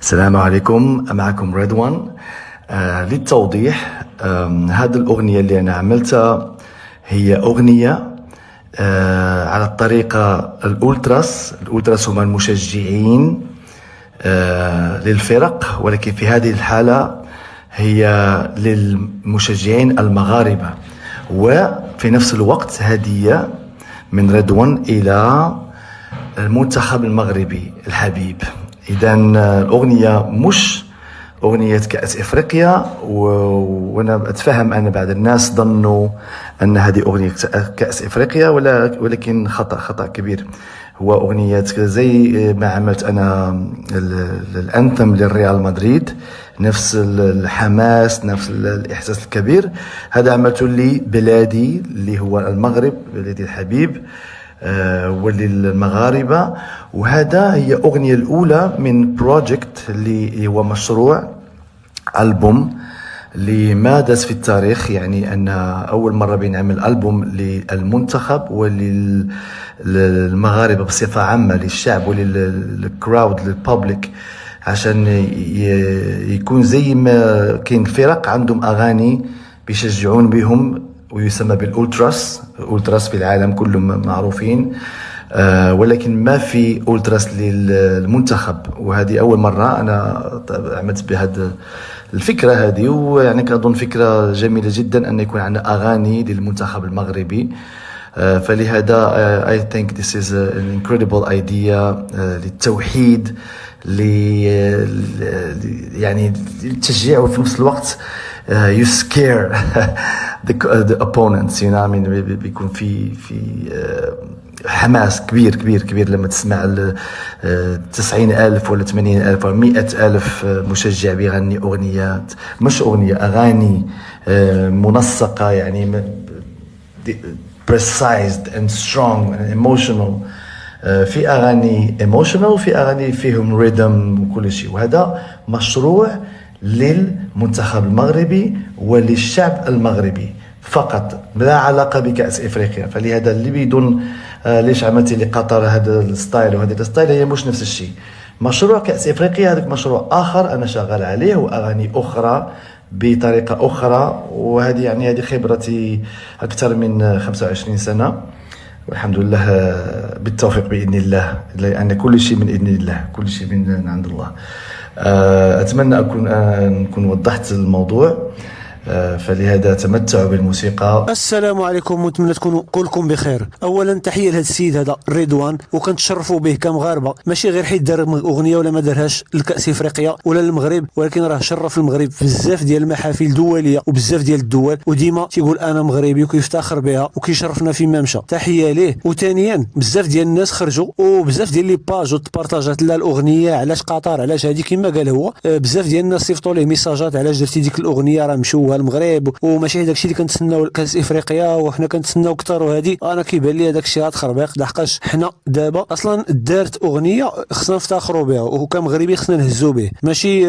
السلام عليكم، معكم رضوان. للتوضيح، هذه الأغنية اللي أنا عملتها هي أغنية على الطريقة الأولتراس هما المشجعين للفرق، ولكن في هذه الحالة هي للمشجعين المغاربة، وفي نفس الوقت هدية من رضوان إلى المنتخب المغربي الحبيب. إذا الأغنية مش أغنية كأس إفريقيا، وأنا أتفهم أن بعض الناس ظنوا أن هذه أغنية كأس إفريقيا، ولكن خطأ كبير. هو أغنية زي ما عملت أنا الأنثم للريال مدريد، نفس الحماس، نفس الإحساس الكبير. هذا عملته لبلادي اللي هو المغرب، بلادي الحبيب وللمغاربة. وهذا هي أغنية الأولى من بروجكت اللي هو مشروع ألبوم اللي ما داز في التاريخ، يعني أن أول مرة بنعمل ألبوم للمنتخب وللمغاربة بصفة عامة، للشعب وللكراود للبابليك، عشان يكون زي ما كاين فرق عندهم أغاني بيشجعون بهم ويسمى بالأولتراس في العالم كلهم معروفين، ولكن ما في أولتراس للمنتخب. وهذه أول مرة أنا عملت بهذه الفكرة هذه، ويعني كأظن فكرة جميلة جدا أن يكون عندنا أغاني للمنتخب المغربي. فلهذا I think this is an incredible idea للتوحيد، يعني التشجيع، وفي نفس الوقت you scare the opponents. I mean بيكون في حماس كبير لما تسمع 90,000 ولا 80,000 ولا 100,000 مشجع بيغني أغنيات، مش أغنية، أغاني منسقة، يعني precised and strong and emotional. في أغاني emotional وفي أغاني فيهم rhythm وكل شيء. وهذا مشروع للمنتخب المغربي وللشعب المغربي فقط، لا علاقة بكأس إفريقيا. فلهذا اللي بيدون ليش عملت لقطر هذا الستايل وهذا الستايل، هي مش نفس الشيء. مشروع كأس إفريقيا هذاك مشروع آخر أنا شغال عليه، وأغاني أخرى بطريقة أخرى. وهذه يعني هذه خبرتي أكثر من 25 سنة، والحمد لله بالتوفيق بإذن الله، لأن كل شيء من إذن الله، كل شيء من عند الله. أتمنى أكون وضحت الموضوع، فلهذا تمتعوا بالموسيقى. السلام عليكم، ونتمنى تكونوا كلكم بخير. اولا تحيه لهذا السيد هذا رضوان، وكنتشرفوا به كمغاربه، ماشي غير حيت دار اغنيه ولا ما دارهاش لكاس افريقيا ولا للمغرب، ولكن راه شرف المغرب في بزاف ديال المحافل دوليه وبزاف ديال الدول، وديما تيقول انا مغربي وكيفتخر بها وكيشرفنا فيما مشى. تحيه ليه. وثانيا بزاف ديال الناس خرجوا، وبزاف ديال لي باج وتبارطاجات لها الاغنيه، علاش قطر، علاش هذه كما قال هو. بزاف ديال الناس صيفطوا ليه ميساجات، علاش درتي ديك الاغنيه، راه مشوها المغرب وماشي داكشي اللي كنتسناو كاس افريقيا وحنا كنتسناو اكثر. وهذه انا كيبان لي داكشي هاد خربيق، لحقاش حنا دابا اصلا دارت اغنيه خصنا نفتخروا بها، وكمغربي خصنا نهزوا به، ماشي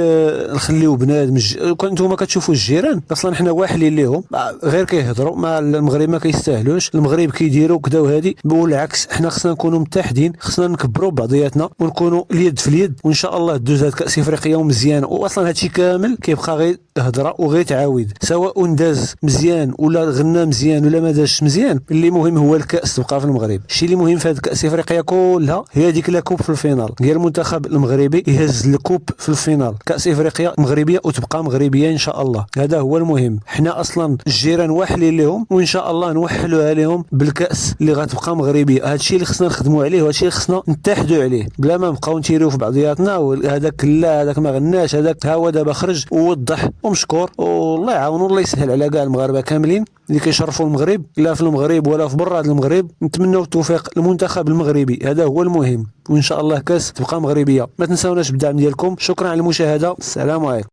نخليو بنادم. نتوما كتشوفوا الجيران اصلا حنا واحلين ليهم، غير كيهضروا مع المغرب ما كيستاهلوش، المغرب كيديروا كذا وهذه. بالعكس حنا خصنا نكونوا متحدين، خصنا نكبروا بعضياتنا ونكونوا اليد في اليد، وان شاء الله دوز هاد كاس افريقيا ومزيان. واصلا هادشي كامل كيبقى غير هضره وغير تعاود، سواء داز مزيان ولا غنى مزيان ولا ما دازش مزيان. اللي مهم هو الكاس تبقى في المغرب. الشيء اللي مهم في هذه كاس افريقيا كلها هي ديك لاكوب في الفينال ديال المنتخب المغربي، يهز الكوب في الفينال. كاس افريقيا مغربيه وتبقى مغربيه ان شاء الله، هذا هو المهم. حنا اصلا الجيران واحلين لهم، وان شاء الله نوحلوا عليهم بالكاس اللي غتبقى مغربيه. هذا الشيء اللي خصنا نخدموا عليه، وهذا الشيء اللي خصنا نتحدوا عليه، بلا ما نبقاو نتيريو في بعضياتنا، وهذاك لا هذاك ما غناش، هذاك ها هو دابا خرج ووضح ومشكور، والله يعاونوا، الله يسهل على كاع المغاربه كاملين اللي كيشرفوا المغرب، لا في المغرب ولا في برا المغرب. نتمنوا التوفيق للمنتخب المغربي، هذا هو المهم، وان شاء الله كاس تبقى مغربيه. ما تنساوناش بالدعم ديالكم. شكرا على المشاهده، السلام عليكم.